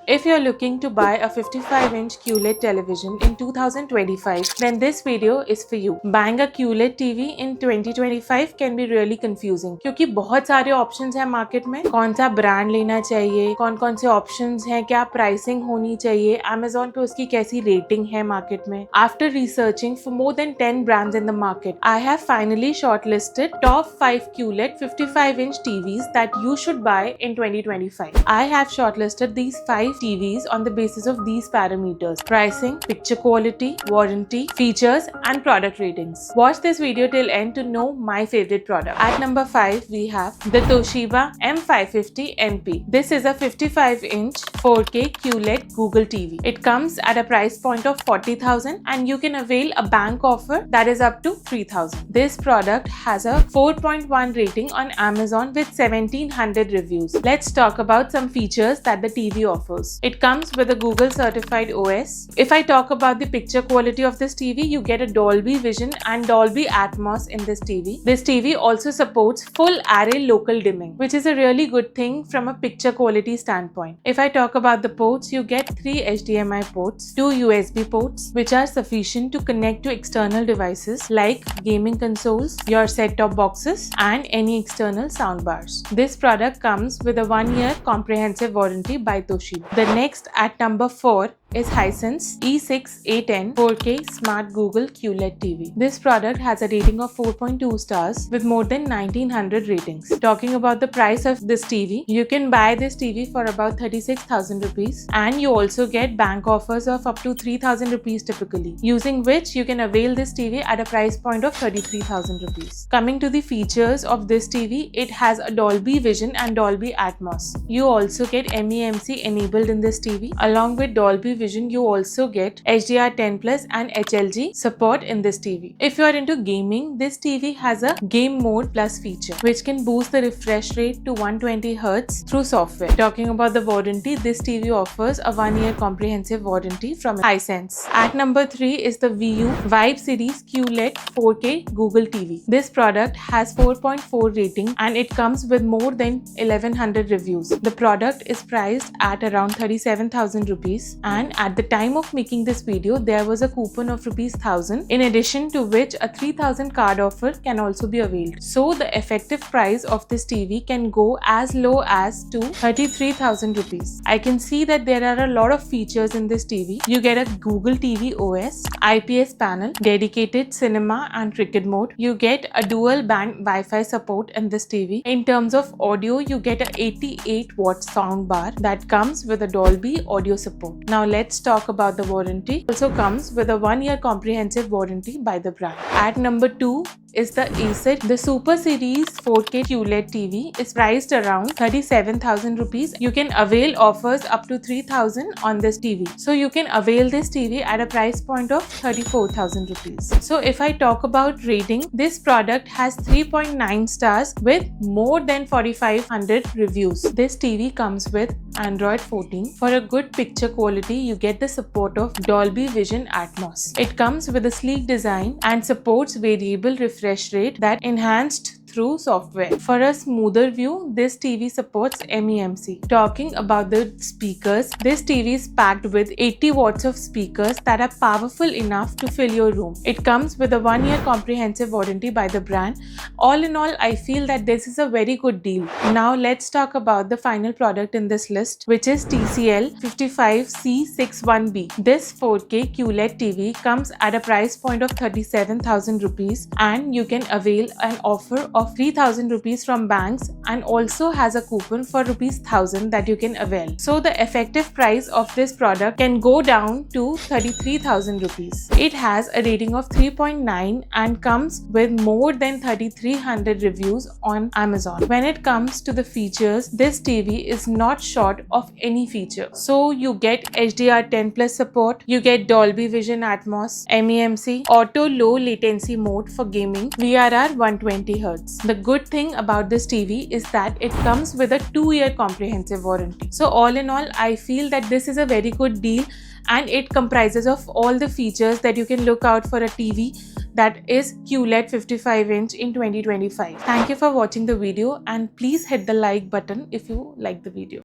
If you're looking to buy a 55-inch QLED television in 2025, then this video is for you. Buying a QLED TV in 2025 can be really confusing क्योंकि बहुत सारे options हैं market में. कौन सा brand लेना चाहिए, कौन-कौन से options हैं, क्या pricing होनी चाहिए, Amazon पे उसकी कैसी rating है market में. After researching for more than 10 brands in the market, I have finally shortlisted top 5 QLED 55-inch TVs that you should buy in 2025. I have shortlisted these 5 TVs on the basis of these parameters: pricing, picture quality, warranty, features, and product ratings. Watch this video till end to know my favorite product. At number 5, we have the Toshiba M550NP. This is a 55-inch 4K QLED Google TV. It comes at a price point of 40,000 and you can avail a bank offer that is up to 3,000. This product has a 4.1 rating on Amazon with 1700 reviews. Let's talk about some features that the TV offers. It comes with a Google certified OS. If I talk about the picture quality of this TV, you get a Dolby Vision and Dolby Atmos in this TV. This TV also supports full array local dimming, which is a really good thing from a picture quality standpoint. If I talk about the ports, you get 3 HDMI ports, 2 USB ports, which are sufficient to connect to external devices like gaming consoles, your set-top boxes, and any external soundbars. This product comes with a 1-year comprehensive warranty by Toshiba. The next at number 4 is Hisense E6A10 4K Smart Google QLED TV. This product has a rating of 4.2 stars with more than 1900 ratings. Talking about the price of this TV, you can buy this TV for about 36,000 rupees and you also get bank offers of up to 3,000 rupees typically, using which you can avail this TV at a price point of 33,000 rupees. Coming to the features of this TV, it has a Dolby Vision and Dolby Atmos. You also get MEMC enabled in this TV. Along with Dolby Vision, you also get HDR10 Plus and HLG support in this TV. If you are into gaming, this TV has a Game Mode Plus feature, which can boost the refresh rate to 120 Hz through software. Talking about the warranty, this TV offers a 1-year comprehensive warranty from Hisense. At number 3 is the VU Vibe Series QLED 4K Google TV. This product has 4.4 rating and it comes with more than 1100 reviews. The product is priced at around 37,000 rupees and at the time of making this video, there was a coupon of rupees 1000, in addition to which a 3000 card offer can also be availed. So the effective price of this TV can go as low as to 33,000 rupees. I can see that there are a lot of features in this TV. You get a Google TV OS, IPS panel, dedicated cinema and cricket mode. You get a dual band Wi-Fi support in this TV. In terms of audio, you get a 88 watt sound bar that comes with a Dolby audio support. Now let's talk about the warranty. It also comes with a 1-year comprehensive warranty by the brand. At number 2 is the Acer. The Super Series 4K QLED TV is priced around 37,000 rupees. You can avail offers up to 3,000 on this TV. So you can avail this TV at a price point of 34,000 rupees. So if I talk about rating, this product has 3.9 stars with more than 4,500 reviews. This TV comes with Android 14. For a good picture quality, you get the support of Dolby Vision Atmos. It comes with a sleek design and supports variable refresh rate that enhanced through software. For a smoother view, this TV supports MEMC. Talking about the speakers, this TV is packed with 80 watts of speakers that are powerful enough to fill your room. It comes with a 1-year comprehensive warranty by the brand. All in all, I feel that this is a very good deal. Now let's talk about the final product in this list, which is TCL 55C61B. This 4K QLED TV comes at a price point of 37,000 rupees and you can avail an offer of 3,000 rupees from banks and also has a coupon for rupees 1,000 that you can avail. So the effective price of this product can go down to 33,000 rupees. It has a rating of 3.9 and comes with more than 3,300 reviews on Amazon. When it comes to the features, this TV is not short of any feature. So you get HDR10 Plus support, you get Dolby Vision Atmos, MEMC, auto low latency mode for gaming, VRR 120 Hz. The good thing about this TV is that it comes with a 2-year comprehensive warranty. So all in all, I feel that this is a very good deal and it comprises of all the features that you can look out for a TV that is QLED 55-inch in 2025. Thank you for watching the video and please hit the like button if you like the video.